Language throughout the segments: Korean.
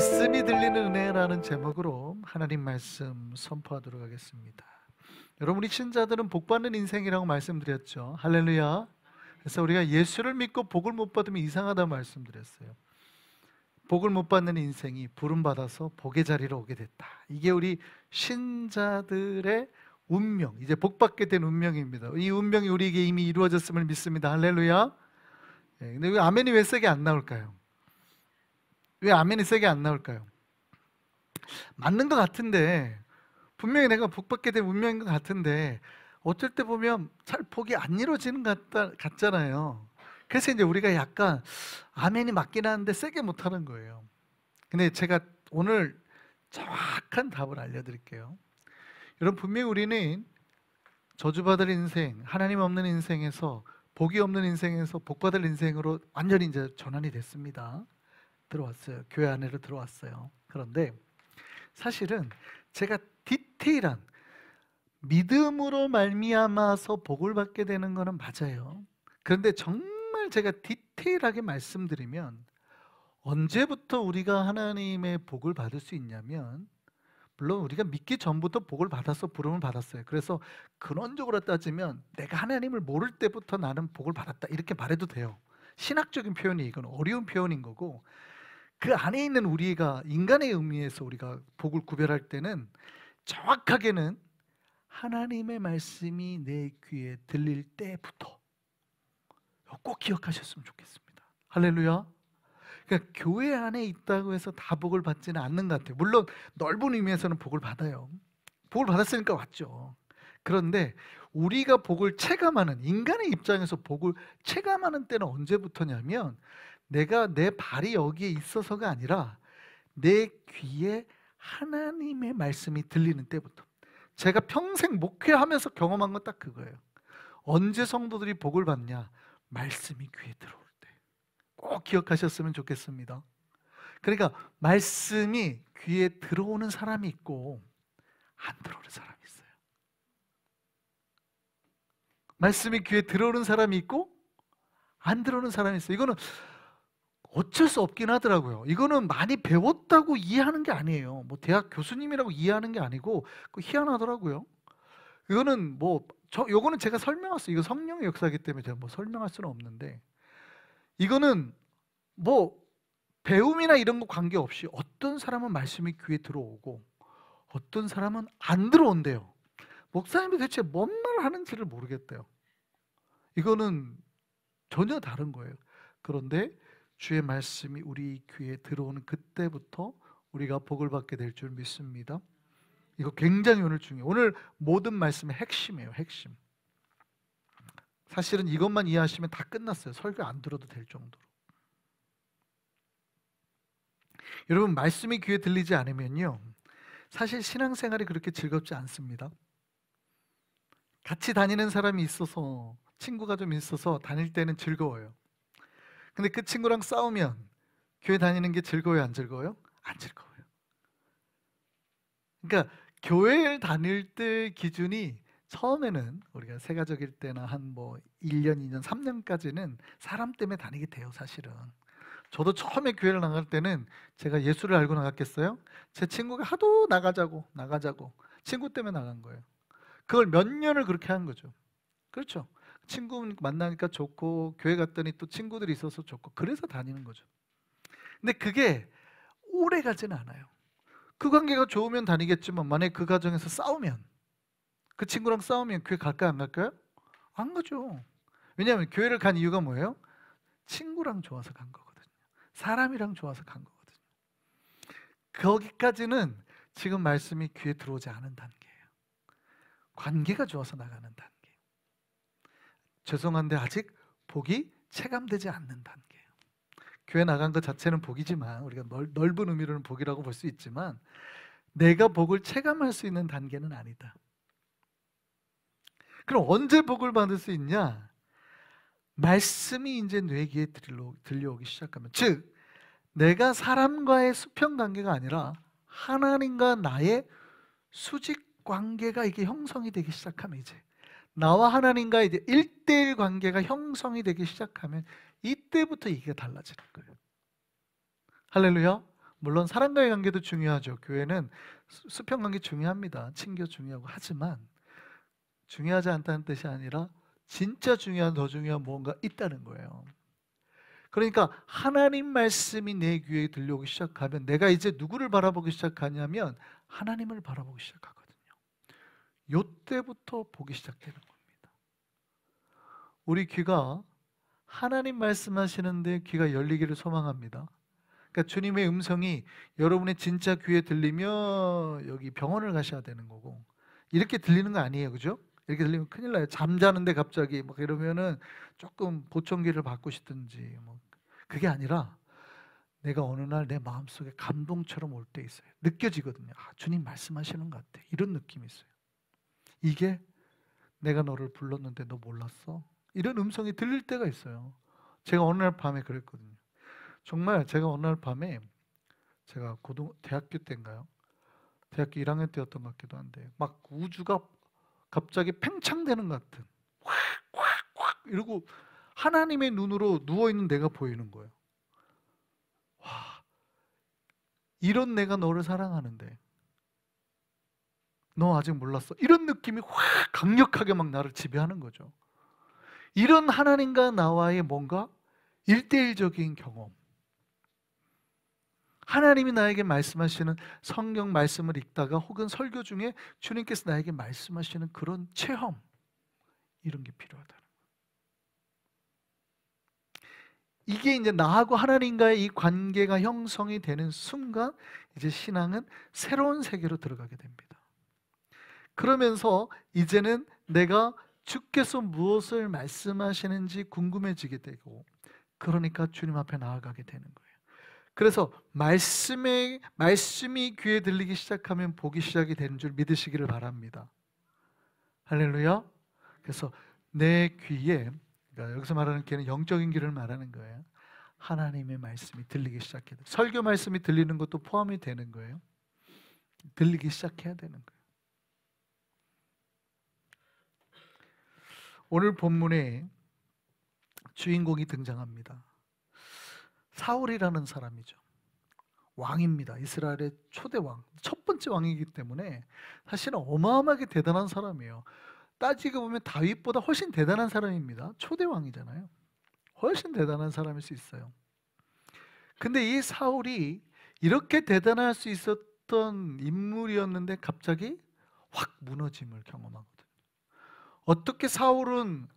말씀이 들리는 은혜라는 제목으로 하나님 말씀 선포하도록 하겠습니다. 여러분, 우리 신자들은 복받는 인생이라고 말씀드렸죠. 할렐루야. 그래서 우리가 예수를 믿고 복을 못 받으면 이상하다고 말씀드렸어요. 복을 못 받는 인생이 부름받아서 복의 자리로 오게 됐다. 이게 우리 신자들의 운명, 이제 복받게 된 운명입니다. 이 운명이 우리에게 이미 이루어졌음을 믿습니다. 할렐루야. 근데 왜 아멘이 왜 세게 안 나올까요? 왜 아멘이 세게 안 나올까요? 맞는 것 같은데, 분명히 내가 복받게 된 운명인 것 같은데 어쩔 때 보면 잘 복이 안 이루어지는 것 같잖아요. 그래서 이제 우리가 약간 아멘이 맞긴 하는데 세게 못하는 거예요. 근데 제가 오늘 정확한 답을 알려드릴게요. 여러분, 분명히 우리는 저주받을 인생, 하나님 없는 인생에서, 복이 없는 인생에서 복받을 인생으로 완전히 이제 전환이 됐습니다. 들어왔어요. 교회 안으로 들어왔어요. 그런데 사실은 제가 디테일한 믿음으로 말미암아서 복을 받게 되는 거는 맞아요. 그런데 정말 제가 디테일하게 말씀드리면, 언제부터 우리가 하나님의 복을 받을 수 있냐면, 물론 우리가 믿기 전부터 복을 받아서 부름을 받았어요. 그래서 근원적으로 따지면 내가 하나님을 모를 때부터 나는 복을 받았다, 이렇게 말해도 돼요. 신학적인 표현이, 이건 어려운 표현인 거고, 그 안에 있는 우리가 인간의 의미에서 우리가 복을 구별할 때는 정확하게는 하나님의 말씀이 내 귀에 들릴 때부터, 꼭 기억하셨으면 좋겠습니다. 할렐루야. 그러니까 교회 안에 있다고 해서 다 복을 받지는 않는 것 같아요. 물론 넓은 의미에서는 복을 받아요. 복을 받았으니까 왔죠. 그런데 우리가 복을 체감하는, 인간의 입장에서 복을 체감하는 때는 언제부터냐면, 내가 내 발이 여기에 있어서가 아니라 내 귀에 하나님의 말씀이 들리는 때부터. 제가 평생 목회하면서 경험한 건 딱 그거예요. 언제 성도들이 복을 받냐? 말씀이 귀에 들어올 때. 꼭 기억하셨으면 좋겠습니다. 그러니까 말씀이 귀에 들어오는 사람이 있고 안 들어오는 사람이 있어요. 말씀이 귀에 들어오는 사람이 있고 안 들어오는 사람이 있어요. 이거는 어쩔 수 없긴 하더라고요. 이거는 많이 배웠다고 이해하는 게 아니에요. 뭐 대학 교수님이라고 이해하는 게 아니고, 그 희한하더라고요. 이거는 요거는 제가 설명했어요. 이거 성령의 역사이기 때문에 제가 뭐 설명할 수는 없는데, 이거는 뭐 배움이나 이런 거 관계없이 어떤 사람은 말씀이 귀에 들어오고 어떤 사람은 안 들어온대요. 목사님이 대체 뭔 말을 하는지를 모르겠대요. 이거는 전혀 다른 거예요. 그런데 주의 말씀이 우리 귀에 들어오는 그때부터 우리가 복을 받게 될 줄 믿습니다. 이거 굉장히 오늘 중요해요. 오늘 모든 말씀의 핵심이에요. 핵심. 사실은 이것만 이해하시면 다 끝났어요. 설교 안 들어도 될 정도로. 여러분, 말씀이 귀에 들리지 않으면요, 사실 신앙생활이 그렇게 즐겁지 않습니다. 같이 다니는 사람이 있어서, 친구가 좀 있어서 다닐 때는 즐거워요. 근데 그 친구랑 싸우면 교회 다니는 게 즐거워요, 안 즐거워요? 안 즐거워요. 그러니까 교회를 다닐 때 기준이, 처음에는 우리가 새가족일 때나 한 1년, 2년, 3년까지는 사람 때문에 다니게 돼요, 사실은. 저도 처음에 교회를 나갈 때는 제가 예수를 알고 나갔겠어요? 제 친구가 하도 나가자고 친구 때문에 나간 거예요. 그걸 몇 년을 그렇게 한 거죠. 그렇죠? 친구 만나니까 좋고, 교회 갔더니 또 친구들이 있어서 좋고, 그래서 다니는 거죠. 근데 그게 오래 가지는 않아요. 그 관계가 좋으면 다니겠지만, 만약에 그 가정에서 싸우면, 그 친구랑 싸우면 교회 갈까요, 안 갈까요? 안 가죠. 왜냐하면 교회를 간 이유가 뭐예요? 친구랑 좋아서 간 거거든요. 사람이랑 좋아서 간 거거든요. 거기까지는 지금 말씀이 귀에 들어오지 않은 단계예요. 관계가 좋아서 나가는 단계. 죄송한데 아직 복이 체감되지 않는 단계예요. 교회 나간 것 자체는 복이지만, 우리가 넓은 의미로는 복이라고 볼 수 있지만, 내가 복을 체감할 수 있는 단계는 아니다. 그럼 언제 복을 받을 수 있냐? 말씀이 이제 뇌 귀에 들려오기 시작하면, 즉 내가 사람과의 수평 관계가 아니라 하나님과 나의 수직 관계가 이게 형성이 되기 시작하면, 이제 나와 하나님과 이제 1대1 관계가 형성이 되기 시작하면, 이때부터 이게 달라지는 거예요. 할렐루야. 물론 사람과의 관계도 중요하죠. 교회는 수평 관계 중요합니다. 친교 중요하고. 하지만 중요하지 않다는 뜻이 아니라 진짜 중요한, 더 중요한 무언가 있다는 거예요. 그러니까 하나님 말씀이 내 귀에 들려오기 시작하면 내가 이제 누구를 바라보기 시작하냐면 하나님을 바라보기 시작하거든요. 요때부터 보기 시작되는 겁니다. 우리 귀가 하나님 말씀하시는데 귀가 열리기를 소망합니다. 그러니까 주님의 음성이 여러분의 진짜 귀에 들리면 여기 병원을 가셔야 되는 거고, 이렇게 들리는 거 아니에요, 그죠? 이렇게 들리면 큰일 나요. 잠자는데 갑자기 막 이러면은 조금 보청기를 받고 싶든지 뭐. 그게 아니라 내가 어느 날 내 마음속에 감동처럼 올 때 있어요. 느껴지거든요. 아, 주님 말씀하시는 것 같아. 이런 느낌이 있어요. 이게 내가 너를 불렀는데 너 몰랐어? 이런 음성이 들릴 때가 있어요. 제가 어느 날 밤에 그랬거든요. 정말 제가 어느 날 밤에, 제가 대학교 때인가요? 대학교 1학년 때였던 것 같기도 한데, 막 우주가 갑자기 팽창되는 것 같은, 확 이러고 하나님의 눈으로 누워있는 내가 보이는 거예요. 와, 이런 내가 너를 사랑하는데 너 아직 몰랐어. 이런 느낌이 확 강력하게 막 나를 지배하는 거죠. 이런 하나님과 나와의 뭔가 일대일적인 경험, 하나님이 나에게 말씀하시는 성경 말씀을 읽다가 혹은 설교 중에 주님께서 나에게 말씀하시는 그런 체험, 이런 게 필요하다. 이게 이제 나하고 하나님과의 이 관계가 형성이 되는 순간 이제 신앙은 새로운 세계로 들어가게 됩니다. 그러면서 이제는 내가 주께서 무엇을 말씀하시는지 궁금해지게 되고, 그러니까 주님 앞에 나아가게 되는 거예요. 그래서 말씀이 귀에 들리기 시작하면 보기 시작이 되는 줄 믿으시기를 바랍니다. 할렐루야. 그래서 내 귀에, 그러니까 여기서 말하는 귀는 영적인 귀를 말하는 거예요. 하나님의 말씀이 들리기 시작해야 돼요. 설교 말씀이 들리는 것도 포함이 되는 거예요. 들리기 시작해야 되는 거예요. 오늘 본문에 주인공이 등장합니다. 사울이라는 사람이죠. 왕입니다. 이스라엘의 초대 왕, 첫 번째 왕이기 때문에 사실은 어마어마하게 대단한 사람이에요. 따지고 보면 다윗보다 훨씬 대단한 사람입니다. 초대 왕이잖아요. 훨씬 대단한 사람일 수 있어요. 근데 이 사울이 이렇게 대단할 수 있었던 인물이었는데 갑자기 확 무너짐을 경험하거든요. 어떻게 사울은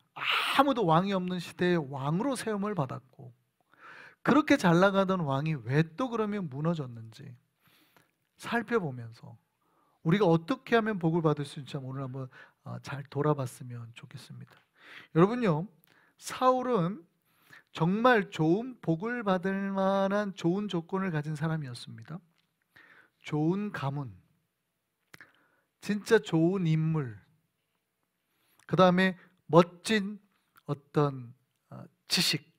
아무도 왕이 없는 시대에 왕으로 세움을 받았고, 그렇게 잘 나가던 왕이 왜 또 그러면 무너졌는지 살펴보면서 우리가 어떻게 하면 복을 받을 수 있는지 오늘 한번 잘 돌아봤으면 좋겠습니다. 여러분요, 사울은 정말 좋은 복을 받을 만한 좋은 조건을 가진 사람이었습니다. 좋은 가문, 진짜 좋은 인물, 그 다음에 멋진 어떤 지식,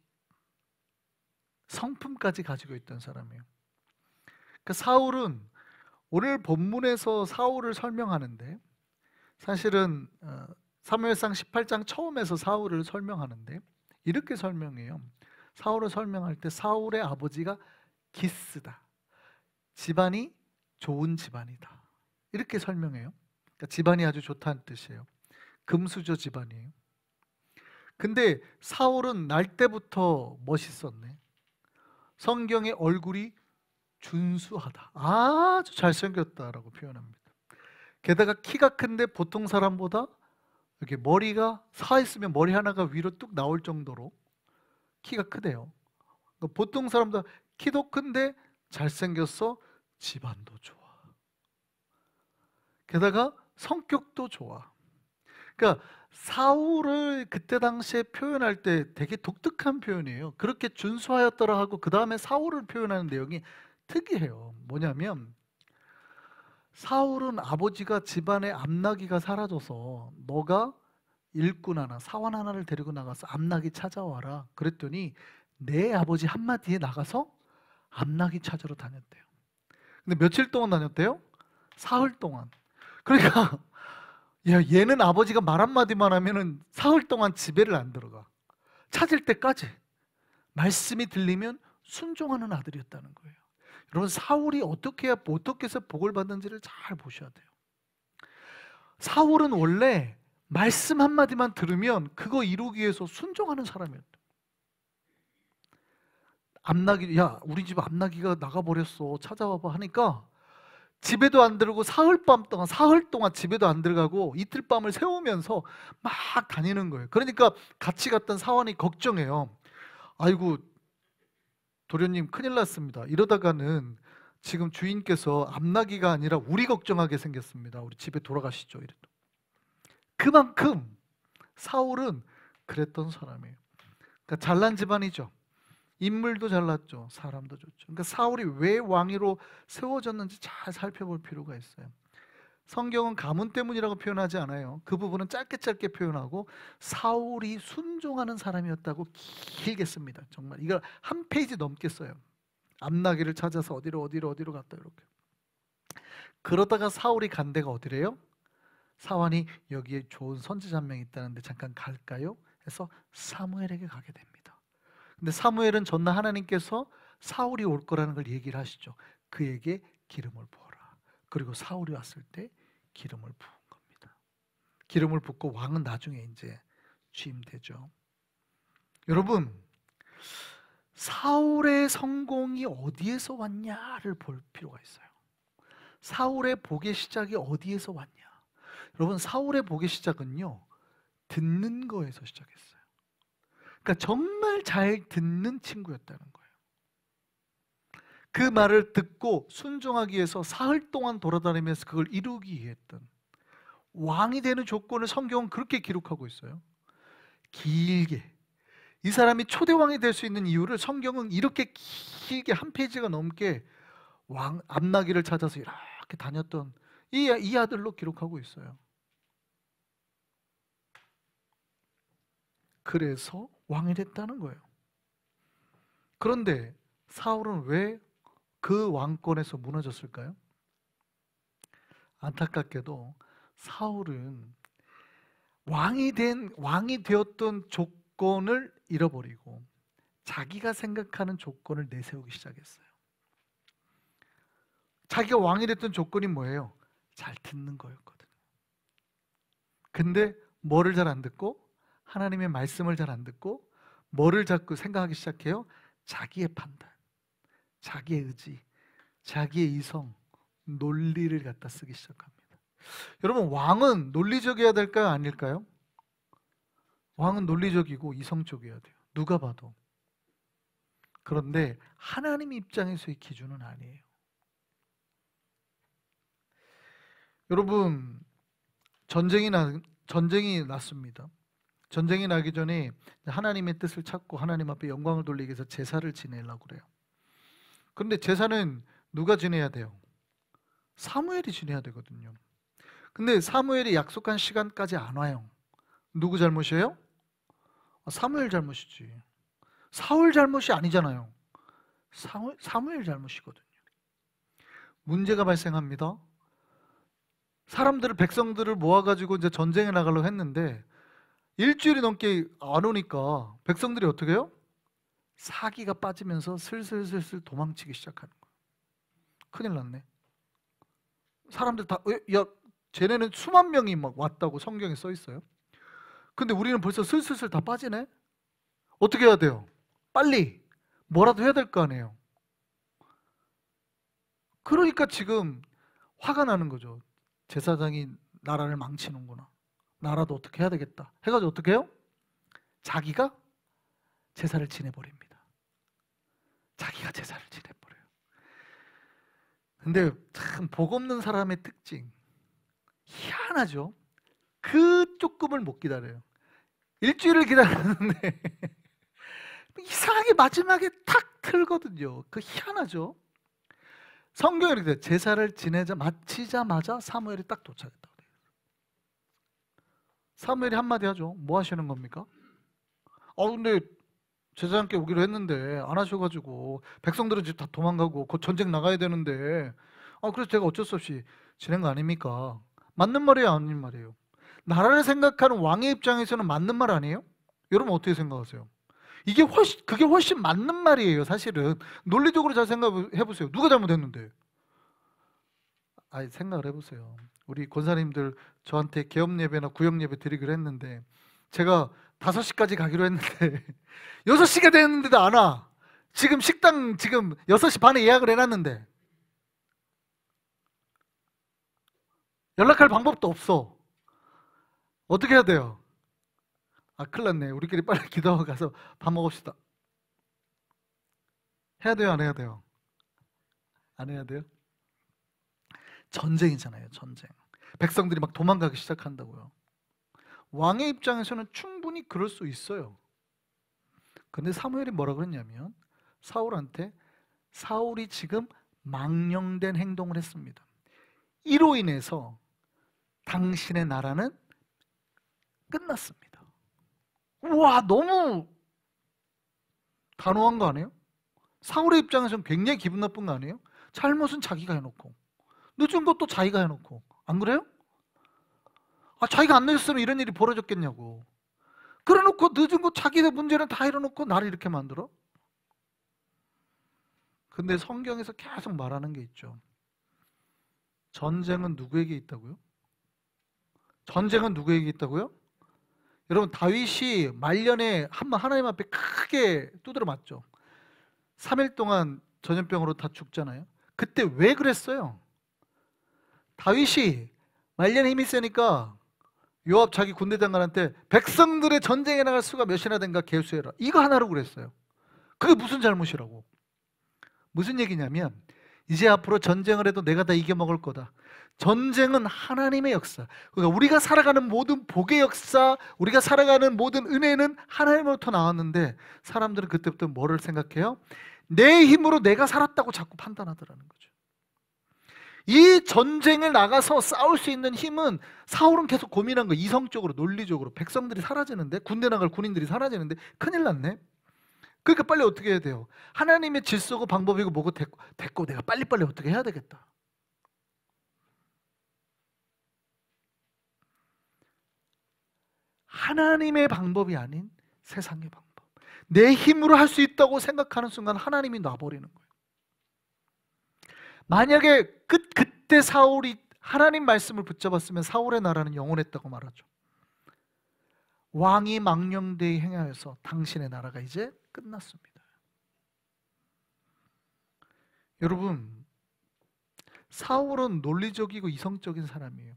성품까지 가지고 있던 사람이에요. 그러니까 사울은, 오늘 본문에서 사울을 설명하는데 사실은 사무엘상 18장 처음에서 사울을 설명하는데 이렇게 설명해요. 사울을 설명할 때 사울의 아버지가 기스다, 집안이 좋은 집안이다, 이렇게 설명해요. 그러니까 집안이 아주 좋다는 뜻이에요. 금수저 집안이에요. 근데 사울은 날 때부터 멋있었네. 성경의 얼굴이 준수하다, 아주 잘생겼다라고 표현합니다. 게다가 키가 큰데 보통 사람보다 이렇게 머리가 사 있으면 머리 하나가 위로 뚝 나올 정도로 키가 크대요. 그러니까 보통 사람보다 키도 큰데 잘생겼어. 집안도 좋아. 게다가 성격도 좋아. 그러니까 사울을 그때 당시에 표현할 때 되게 독특한 표현이에요. 그렇게 준수하였더라 하고 그 다음에 사울을 표현하는 내용이 특이해요. 뭐냐면 사울은 아버지가 집안에 암나기가 사라져서 너가 일꾼 하나, 사원 하나를 데리고 나가서 암나기 찾아와라 그랬더니 내 아버지 한마디에 나가서 암나기 찾으러 다녔대요. 근데 며칠 동안 다녔대요? 사흘 동안. 그러니까 야, 얘는 아버지가 말 한마디만 하면은 사흘 동안 집에를 안 들어가. 찾을 때까지 말씀이 들리면 순종하는 아들이었다는 거예요. 여러분, 사울이 어떻게 해서 복을 받는지를 잘 보셔야 돼요. 사울은 원래 말씀 한마디만 들으면 그거 이루기 위해서 순종하는 사람이었대요. 암나기, 야 우리 집 암나기가 나가버렸어, 찾아와봐 하니까 집에도 안 들어가고 사흘 동안 집에도 안 들어가고 이틀 밤을 새우면서 막 다니는 거예요. 그러니까 같이 갔던 사원이 걱정해요. 아이고 도련님 큰일 났습니다. 이러다가는 지금 주인께서 암나기가 아니라 우리 걱정하게 생겼습니다. 우리 집에 돌아가시죠. 이랬다. 그만큼 사울은 그랬던 사람이에요. 그러니까 잘난 집안이죠. 인물도 잘났죠. 사람도 좋죠. 그러니까 사울이 왜 왕위로 세워졌는지 잘 살펴볼 필요가 있어요. 성경은 가문 때문이라고 표현하지 않아요. 그 부분은 짧게 표현하고 사울이 순종하는 사람이었다고 길게 씁니다. 정말 이걸 한 페이지 넘게 써요. 암나기를 찾아서 어디로 갔다 이렇게. 그러다가 사울이 간 데가 어디래요? 사환이 여기에 좋은 선지자 한 명 있다는데 잠깐 갈까요? 해서 사무엘에게 가게 됩니다. 근데 사무엘은 전날 하나님께서 사울이 올 거라는 걸 얘기를 하시죠. 그에게 기름을 부어라. 그리고 사울이 왔을 때 기름을 부은 겁니다. 기름을 붓고 왕은 나중에 이제 취임되죠. 여러분, 사울의 성공이 어디에서 왔냐를 볼 필요가 있어요. 사울의 복의 시작이 어디에서 왔냐? 여러분, 사울의 복의 시작은요, 듣는 거에서 시작했어요. 그러니까 정말 잘 듣는 친구였다는 거예요. 그 말을 듣고 순종하기 위해서 사흘 동안 돌아다니면서 그걸 이루기 위해 했던, 왕이 되는 조건을 성경은 그렇게 기록하고 있어요. 길게. 이 사람이 초대왕이 될 수 있는 이유를 성경은 이렇게 길게 한 페이지가 넘게 암나기를 찾아서 이렇게 다녔던 이 아들로 기록하고 있어요. 그래서 왕이 됐다는 거예요. 그런데 사울은 왜 그 왕권에서 무너졌을까요? 안타깝게도 사울은 왕이 되었던 조건을 잃어버리고 자기가 생각하는 조건을 내세우기 시작했어요. 자기가 왕이 됐던 조건이 뭐예요? 잘 듣는 거였거든요. 근데 뭐를 잘 안 듣고, 하나님의 말씀을 잘 안 듣고, 뭐를 자꾸 생각하기 시작해요? 자기의 판단, 자기의 의지, 자기의 이성, 논리를 갖다 쓰기 시작합니다. 여러분, 왕은 논리적이어야 될까요? 아닐까요? 왕은 논리적이고 이성적이어야 돼요. 누가 봐도. 그런데 하나님 입장에서의 기준은 아니에요. 여러분, 전쟁이 났습니다. 전쟁이 나기 전에 하나님의 뜻을 찾고 하나님 앞에 영광을 돌리기 위해서 제사를 지내려고 그래요. 그런데 제사는 누가 지내야 돼요? 사무엘이 지내야 되거든요. 근데 사무엘이 약속한 시간까지 안 와요. 누구 잘못이에요? 사무엘 잘못이지. 사울 잘못이 아니잖아요. 사무엘 잘못이거든요. 문제가 발생합니다. 백성들을 모아가지고 이제 전쟁에 나가려고 했는데 일주일이 넘게 안 오니까 백성들이 어떻게 해요? 사기가 빠지면서 슬슬 도망치기 시작하는 거예요. 큰일 났네. 사람들 다, 야, 쟤네는 수만 명이 막 왔다고 성경에 써 있어요. 근데 우리는 벌써 슬슬 다 빠지네? 어떻게 해야 돼요? 빨리 뭐라도 해야 될 거 아니에요. 그러니까 지금 화가 나는 거죠. 제사장이 나라를 망치는구나. 나라도 어떻게 해야 되겠다 해가지고 어떻게 해요? 자기가 제사를 지내버립니다. 자기가 제사를 지내버려요. 근데 참 복 없는 사람의 특징, 희한하죠. 그 조금을 못 기다려요. 일주일을 기다렸는데 이상하게 마지막에 탁 틀거든요. 그 희한하죠. 성경에 이렇게 돼요. 제사를 마치자마자 사무엘이 딱 도착했다. 사무엘이 한마디 하죠. 뭐 하시는 겁니까? 근데 제사장께 오기로 했는데 안 하셔가지고 백성들은 지금 다 도망가고 곧 전쟁 나가야 되는데 그래서 제가 어쩔 수 없이 지낸 거 아닙니까? 맞는 말이에요, 아닌 말이에요? 나라를 생각하는 왕의 입장에서는 맞는 말 아니에요? 여러분 어떻게 생각하세요? 그게 훨씬 맞는 말이에요. 사실은 논리적으로 잘 생각해 보세요. 누가 잘못했는데? 생각을 해보세요. 우리 권사님들 저한테 개업 예배나 구역 예배 드리기로 했는데 제가 5시까지 가기로 했는데 6시가 됐는데도 안 와. 지금 식당 지금 6시 반에 예약을 해놨는데 연락할 방법도 없어. 어떻게 해야 돼요? 큰일 났네. 우리끼리 빨리 기도하고 가서 밥 먹읍시다. 해야 돼요? 안 해야 돼요? 안 해야 돼요? 전쟁이잖아요. 전쟁. 백성들이 막 도망가기 시작한다고요. 왕의 입장에서는 충분히 그럴 수 있어요. 근데 사무엘이 뭐라 그랬냐면 사울한테 사울이 지금 망령된 행동을 했습니다. 이로 인해서 당신의 나라는 끝났습니다. 우와, 너무 단호한 거 아니에요? 사울의 입장에서는 굉장히 기분 나쁜 거 아니에요? 잘못은 자기가 해놓고 늦은 것도 자기가 해놓고, 안 그래요? 자기가 안 늦었으면 이런 일이 벌어졌겠냐고. 그래놓고 늦은 거 자기의 문제는 다 이뤄놓고 나를 이렇게 만들어? 근데 성경에서 계속 말하는 게 있죠. 전쟁은 누구에게 있다고요? 전쟁은 누구에게 있다고요? 여러분, 다윗이 말년에 한번 하나님 앞에 크게 두드려 맞죠. 3일 동안 전염병으로 다 죽잖아요. 그때 왜 그랬어요? 다윗이 말년에 힘이 세니까 요압 자기 군대 장관한테 백성들의 전쟁에 나갈 수가 몇이나 된가 계수해라, 이거 하나로 그랬어요. 그게 무슨 잘못이라고? 무슨 얘기냐면 이제 앞으로 전쟁을 해도 내가 다 이겨먹을 거다. 전쟁은 하나님의 역사. 그러니까 우리가 살아가는 모든 복의 역사, 우리가 살아가는 모든 은혜는 하나님으로부터 나왔는데 사람들은 그때부터 뭐를 생각해요? 내 힘으로 내가 살았다고 자꾸 판단하더라는 거죠. 이 전쟁을 나가서 싸울 수 있는 힘은, 사울은 계속 고민한 거, 이성적으로 논리적으로 백성들이 사라지는데, 군대 나갈 군인들이 사라지는데 큰일 났네. 그러니까 빨리 어떻게 해야 돼요? 하나님의 질서고 방법이고 뭐고 됐고 내가 빨리빨리 어떻게 해야 되겠다. 하나님의 방법이 아닌 세상의 방법, 내 힘으로 할 수 있다고 생각하는 순간 하나님이 놔버리는 거예요. 만약에 그때 사울이 하나님 말씀을 붙잡았으면 사울의 나라는 영원했다고 말하죠. 왕이 망령되이 행하여서 당신의 나라가 이제 끝났습니다. 여러분, 사울은 논리적이고 이성적인 사람이에요.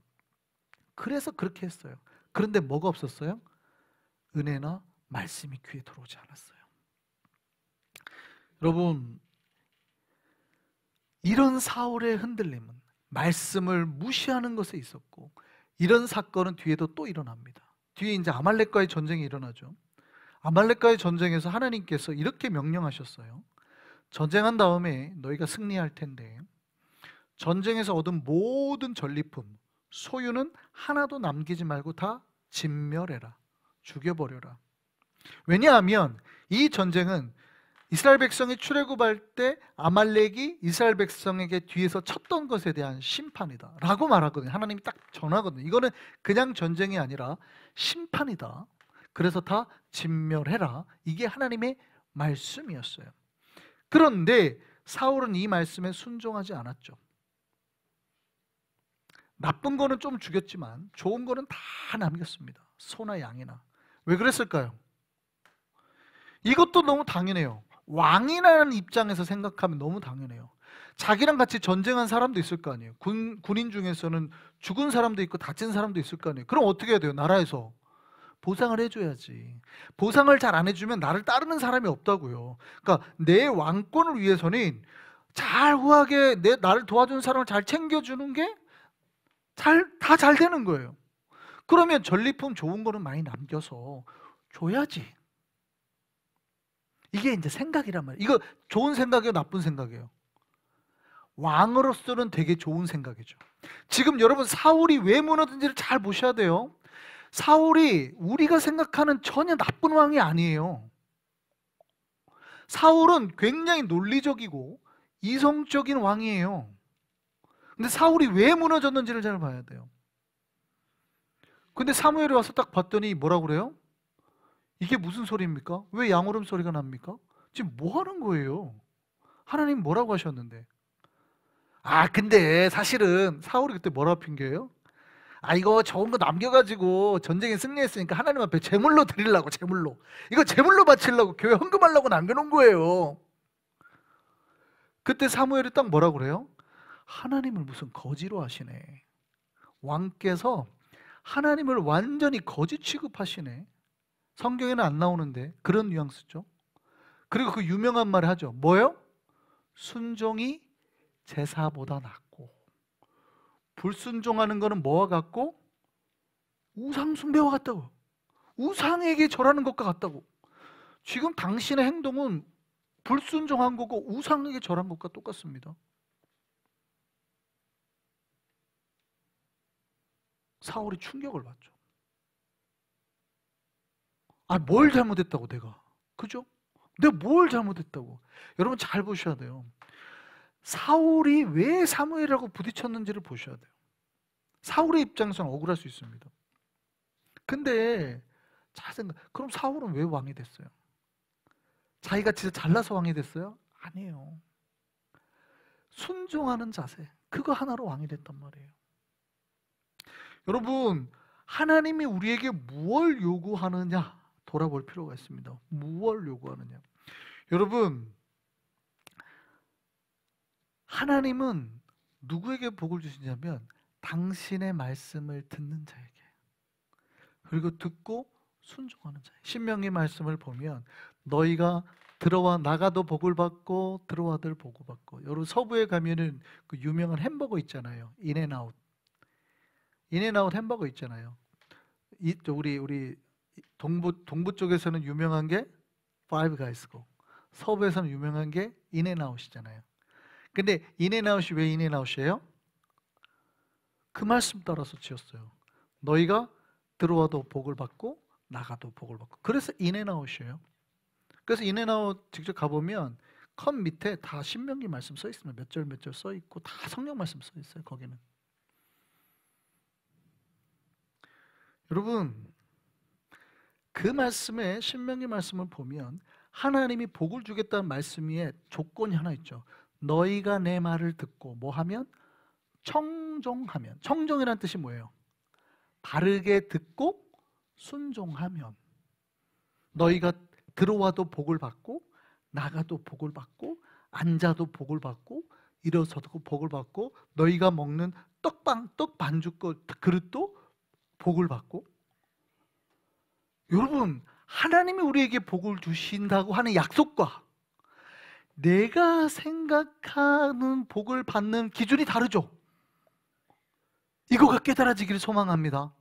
그래서 그렇게 했어요. 그런데 뭐가 없었어요? 은혜나 말씀이 귀에 들어오지 않았어요. 여러분, 이런 사울의 흔들림은 말씀을 무시하는 것에 있었고, 이런 사건은 뒤에도 또 일어납니다. 뒤에 이제 아말렉과의 전쟁이 일어나죠. 아말렉과의 전쟁에서 하나님께서 이렇게 명령하셨어요. 전쟁한 다음에 너희가 승리할 텐데 전쟁에서 얻은 모든 전리품, 소유는 하나도 남기지 말고 다 진멸해라, 죽여버려라. 왜냐하면 이 전쟁은 이스라엘 백성이 출애굽할 때 아말렉이 이스라엘 백성에게 뒤에서 쳤던 것에 대한 심판이다 라고 말하거든요. 하나님이 딱 전하거든요. 이거는 그냥 전쟁이 아니라 심판이다. 그래서 다 진멸해라. 이게 하나님의 말씀이었어요. 그런데 사울은 이 말씀에 순종하지 않았죠. 나쁜 거는 좀 죽였지만 좋은 거는 다 남겼습니다. 소나 양이나. 왜 그랬을까요? 이것도 너무 당연해요. 왕이라는 입장에서 생각하면 너무 당연해요. 자기랑 같이 전쟁한 사람도 있을 거 아니에요. 군인 중에서는 죽은 사람도 있고 다친 사람도 있을 거 아니에요. 그럼 어떻게 해야 돼요? 나라에서 보상을 해줘야지. 보상을 잘 안 해주면 나를 따르는 사람이 없다고요. 그러니까 내 왕권을 위해서는 잘 후하게 나를 도와주는 사람을 잘 챙겨주는 게 다 잘 되는 거예요. 그러면 전리품 좋은 거는 많이 남겨서 줘야지. 이게 이제 생각이란 말이에요. 이거 좋은 생각이에요, 나쁜 생각이에요? 왕으로서는 되게 좋은 생각이죠. 지금 여러분, 사울이 왜 무너진지를 잘 보셔야 돼요. 사울이 우리가 생각하는 전혀 나쁜 왕이 아니에요. 사울은 굉장히 논리적이고 이성적인 왕이에요. 근데 사울이 왜 무너졌는지를 잘 봐야 돼요. 근데 사무엘이 와서 딱 봤더니 뭐라고 그래요? 이게 무슨 소리입니까? 왜 양오름 소리가 납니까? 지금 뭐 하는 거예요? 하나님 뭐라고 하셨는데? 근데 사실은 사울이 그때 뭐라고 핑계예요? 이거 좋은 거 남겨가지고 전쟁에 승리했으니까 하나님 앞에 제물로 드리려고, 제물로. 이거 제물로 바치려고 교회 헌금하려고 남겨놓은 거예요. 그때 사무엘이 딱 뭐라고 그래요? 하나님을 무슨 거지로 하시네. 왕께서 하나님을 완전히 거지 취급하시네. 성경에는 안 나오는데 그런 뉘앙스죠. 그리고 그 유명한 말을 하죠. 뭐예요? 순종이 제사보다 낫고, 불순종하는 거는 뭐와 같고? 우상 숭배와 같다고. 우상에게 절하는 것과 같다고. 지금 당신의 행동은 불순종한 거고 우상에게 절한 것과 똑같습니다. 사울이 충격을 받죠. 뭘 잘못했다고 내가. 그죠? 내가 뭘 잘못했다고. 여러분 잘 보셔야 돼요. 사울이 왜 사무엘하고 부딪혔는지를 보셔야 돼요. 사울의 입장에서는 억울할 수 있습니다. 근데 잘 생각, 그럼 사울은 왜 왕이 됐어요? 자기가 진짜 잘나서 왕이 됐어요? 아니에요. 순종하는 자세, 그거 하나로 왕이 됐단 말이에요. 여러분, 하나님이 우리에게 무엇을 요구하느냐 돌아볼 필요가 있습니다. 무엇을 요구하느냐. 여러분, 하나님은 누구에게 복을 주시냐면 당신의 말씀을 듣는 자에게, 그리고 듣고 순종하는 자에게. 신명기 말씀을 보면 너희가 들어와 나가도 복을 받고 들어와들 복을 받고. 여러분 서부에 가면은 그 유명한 햄버거 있잖아요. 인앤아웃. 인앤아웃 햄버거 있잖아요. 우리 동부 쪽에서는 유명한 게 파이브 가이스고, 서부에서는 유명한 게 인앤아웃이잖아요. 근데 인앤아웃이 왜 인앤아웃이에요? 그 말씀 따라서 지었어요. 너희가 들어와도 복을 받고 나가도 복을 받고. 그래서 인앤아웃이에요. 그래서 인앤아웃 직접 가보면 컵 밑에 다 신명기 말씀 써 있습니다. 몇 절 몇 절 써 있고 다 성령 말씀 써 있어요. 거기는. 여러분, 그 말씀에 신명기 말씀을 보면 하나님이 복을 주겠다는 말씀 위에 조건이 하나 있죠. 너희가 내 말을 듣고 뭐 하면? 청종하면. 청종이라는 뜻이 뭐예요? 바르게 듣고 순종하면. 너희가 들어와도 복을 받고 나가도 복을 받고 앉아도 복을 받고 일어서도 복을 받고 너희가 먹는 떡 반죽 그릇도 복을 받고. 여러분, 하나님이 우리에게 복을 주신다고 하는 약속과 내가 생각하는 복을 받는 기준이 다르죠. 이거가 깨달아지기를 소망합니다.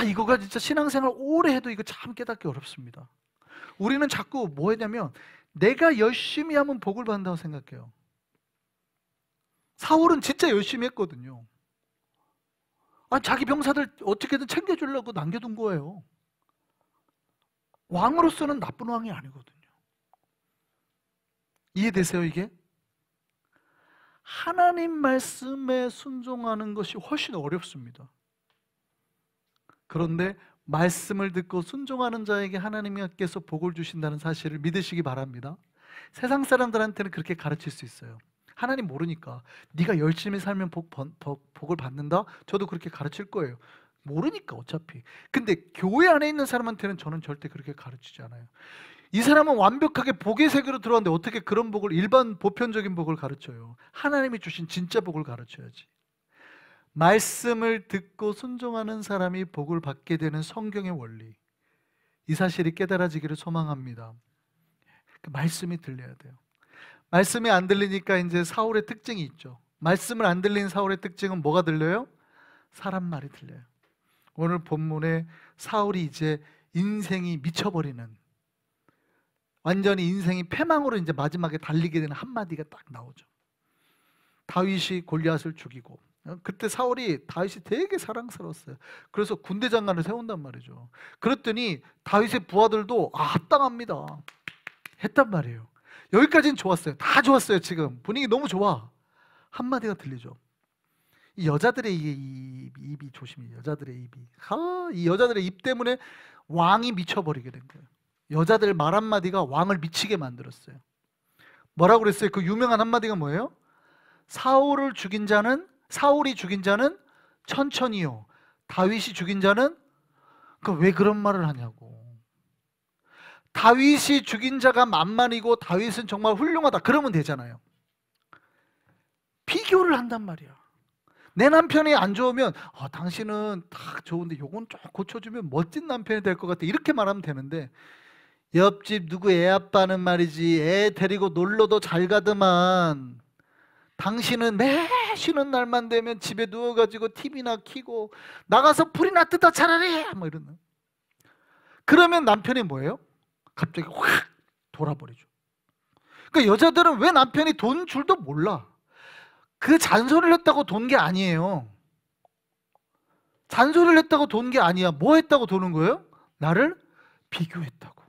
이거가 진짜 신앙생활 오래 해도 이거 참 깨닫기 어렵습니다. 우리는 자꾸 뭐 했냐면 내가 열심히 하면 복을 받는다고 생각해요. 사울은 진짜 열심히 했거든요. 자기 병사들 어떻게든 챙겨주려고 남겨둔 거예요. 왕으로서는 나쁜 왕이 아니거든요. 이해되세요 이게? 하나님 말씀에 순종하는 것이 훨씬 어렵습니다. 그런데 말씀을 듣고 순종하는 자에게 하나님께서 복을 주신다는 사실을 믿으시기 바랍니다. 세상 사람들한테는 그렇게 가르칠 수 있어요. 하나님 모르니까. 네가 열심히 살면 복을 받는다? 저도 그렇게 가르칠 거예요. 모르니까 어차피. 근데 교회 안에 있는 사람한테는 저는 절대 그렇게 가르치지 않아요. 이 사람은 완벽하게 복의 세계로 들어왔는데 어떻게 그런 복을, 일반 보편적인 복을 가르쳐요? 하나님이 주신 진짜 복을 가르쳐야지. 말씀을 듣고 순종하는 사람이 복을 받게 되는 성경의 원리, 이 사실이 깨달아지기를 소망합니다. 그 말씀이 들려야 돼요. 말씀이 안 들리니까 이제 사울의 특징이 있죠. 말씀을 안 들린 사울의 특징은 뭐가 들려요? 사람 말이 들려요. 오늘 본문에 사울이 이제 인생이 미쳐버리는, 완전히 인생이 패망으로 이제 마지막에 달리게 되는 한마디가 딱 나오죠. 다윗이 골리앗을 죽이고, 그때 사울이 다윗이 되게 사랑스러웠어요. 그래서 군대 장관을 세운단 말이죠. 그랬더니 다윗의 부하들도 합당합니다 했단 말이에요. 여기까지는 좋았어요. 다 좋았어요. 지금 분위기 너무 좋아. 한마디가 들리죠. 이 여자들의 입이 조심해. 여자들의 입이. 이 여자들의 입 때문에 왕이 미쳐버리게 된 거예요. 여자들 말 한마디가 왕을 미치게 만들었어요. 뭐라고 그랬어요? 그 유명한 한마디가 뭐예요? 사울이 죽인 자는 천천히요, 다윗이 죽인 자는, 왜 그런 말을 하냐고. 다윗이 죽인 자가 만만이고 다윗은 정말 훌륭하다 그러면 되잖아요. 비교를 한단 말이야. 내 남편이 안 좋으면 당신은 다 좋은데 요건 좀 고쳐주면 멋진 남편이 될 것 같아, 이렇게 말하면 되는데, 옆집 누구 애 아빠는 말이지 애 데리고 놀러도 잘 가더만 당신은 매 쉬는 날만 되면 집에 누워가지고 TV나 켜고 나가서 불이나 뜯어 차라리 뭐 이러는. 그러면 남편이 뭐예요? 갑자기 확 돌아버리죠. 그러니까 여자들은 왜 남편이 돈 줄도 몰라. 그 잔소리를 했다고 돈 게 아니에요. 잔소리를 했다고 돈 게 아니야. 뭐 했다고 도는 거예요? 나를 비교했다고.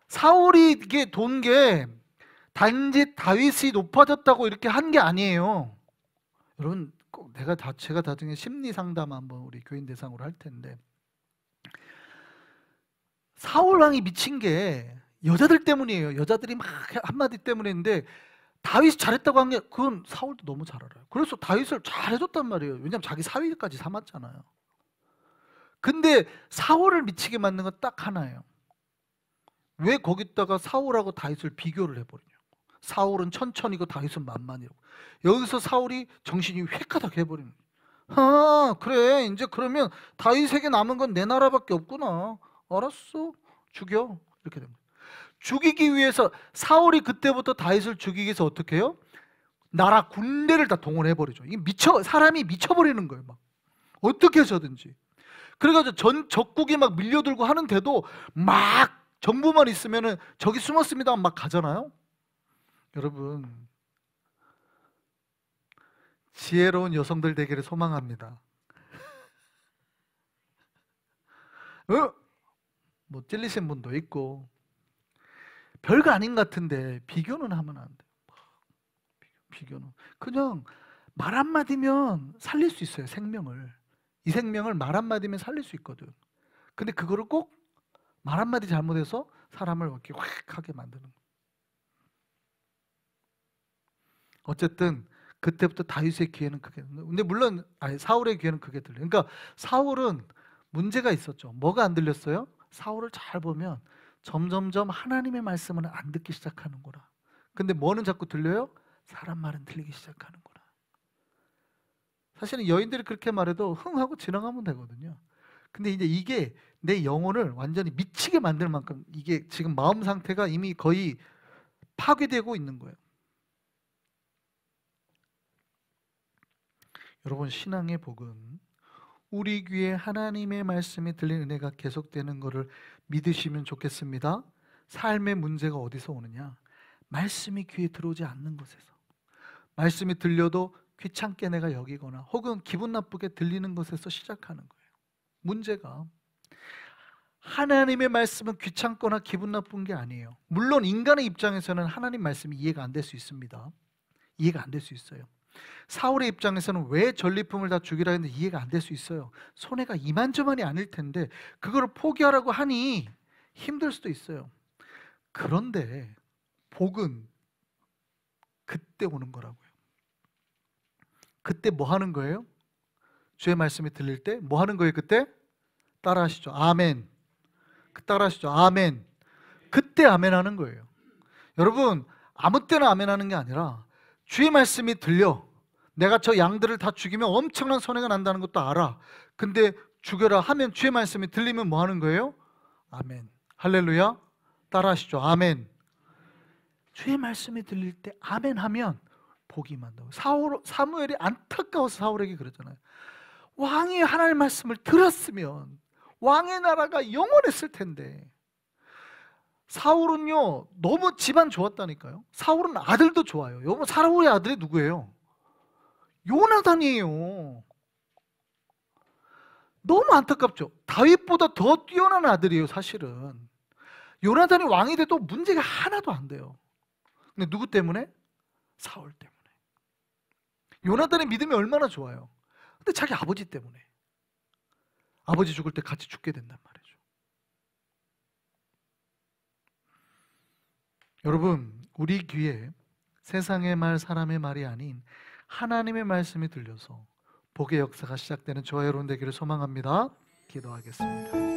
사울이 이게 돈 게 단지 다윗이 높아졌다고 이렇게 한 게 아니에요. 여러분, 꼭 제가 나중에 심리 상담 한번 우리 교인 대상으로 할 텐데, 사울 왕이 미친 게 여자들 때문이에요. 여자들이 막 한마디 때문인데, 다윗이 잘했다고 한 게 그건 사울도 너무 잘 알아요. 그래서 다윗을 잘 해줬단 말이에요. 왜냐하면 자기 사위까지 삼았잖아요. 근데 사울을 미치게 만든 건 딱 하나예요. 왜 거기다가 사울하고 다윗을 비교를 해버리냐. 사울은 천천히고 다윗은 만만이라고. 여기서 사울이 정신이 획하닥 해버리는 거예요. 그래, 이제 그러면 다윗에게 남은 건 내 나라밖에 없구나. 알았어, 죽여. 이렇게 됩니다. 죽이기 위해서, 사울이 그때부터 다윗을 죽이기 위해서 어떻게 해요? 나라 군대를 다 동원해버리죠. 이게 사람이 미쳐버리는 거예요. 막 어떻게 해서든지. 그래가지고 적국이 막 밀려들고 하는데도 막 정보만 있으면은 저기 숨었습니다 막 가잖아요. 여러분, 지혜로운 여성들 되기를 소망합니다. 뭐 찔리신 분도 있고 별거 아닌 것 같은데 비교는 하면 안 돼요. 비교는 그냥 말 한마디면 살릴 수 있어요. 생명을. 이 생명을 말 한마디면 살릴 수 있거든. 근데 그거를 꼭 말 한마디 잘못해서 사람을 이렇게 확 하게 만드는 거예요. 어쨌든 그때부터 다윗의 귀에는 그게, 근데 물론 사울의 귀에는 그게 들려요. 그러니까 사울은 문제가 있었죠. 뭐가 안 들렸어요? 사울을 잘 보면 점점점 하나님의 말씀은 안 듣기 시작하는구나. 근데 뭐는 자꾸 들려요? 사람 말은 들리기 시작하는구나. 사실은 여인들이 그렇게 말해도 흥하고 지나가면 되거든요. 근데 이제 이게 내 영혼을 완전히 미치게 만들 만큼 이게 지금 마음 상태가 이미 거의 파괴되고 있는 거예요. 여러분, 신앙의 복은 우리 귀에 하나님의 말씀이 들리는 은혜가 계속되는 것을 믿으시면 좋겠습니다. 삶의 문제가 어디서 오느냐? 말씀이 귀에 들어오지 않는 곳에서. 말씀이 들려도 귀찮게 내가 여기거나 혹은 기분 나쁘게 들리는 것에서 시작하는 거예요. 문제가 하나님의 말씀은 귀찮거나 기분 나쁜 게 아니에요. 물론 인간의 입장에서는 하나님 말씀이 이해가 안 될 수 있습니다. 이해가 안 될 수 있어요. 사울의 입장에서는 왜 전리품을 다 죽이라 했는데 이해가 안 될 수 있어요. 손해가 이만저만이 아닐 텐데 그거를 포기하라고 하니 힘들 수도 있어요. 그런데 복은 그때 오는 거라고요. 그때 뭐 하는 거예요? 주의 말씀이 들릴 때 뭐 하는 거예요? 그때? 따라 하시죠. 아멘. 따라 하시죠. 아멘. 그때 아멘 하는 거예요. 여러분, 아무 때나 아멘 하는 게 아니라 주의 말씀이 들려. 내가 저 양들을 다 죽이면 엄청난 손해가 난다는 것도 알아. 근데 죽여라 하면 주의 말씀이 들리면 뭐 하는 거예요? 아멘. 할렐루야. 따라 하시죠. 아멘. 주의 말씀이 들릴 때 아멘 하면 복이 임한다고. 사무엘이 안타까워서 사울에게 그러잖아요. 왕이 하나님의 말씀을 들었으면 왕의 나라가 영원했을 텐데. 사울은요 너무 집안 좋았다니까요. 사울은 아들도 좋아요. 여러분, 사울의 아들이 누구예요? 요나단이에요. 너무 안타깝죠. 다윗보다 더 뛰어난 아들이에요. 사실은 요나단이 왕이 돼도 문제가 하나도 안 돼요. 근데 누구 때문에? 사울 때문에. 요나단의 믿음이 얼마나 좋아요. 근데 자기 아버지 때문에, 아버지 죽을 때 같이 죽게 된단 말이죠. 여러분, 우리 귀에 세상의 말, 사람의 말이 아닌 하나님의 말씀이 들려서 복의 역사가 시작되는 저와 여러분 되기를 소망합니다. 기도하겠습니다.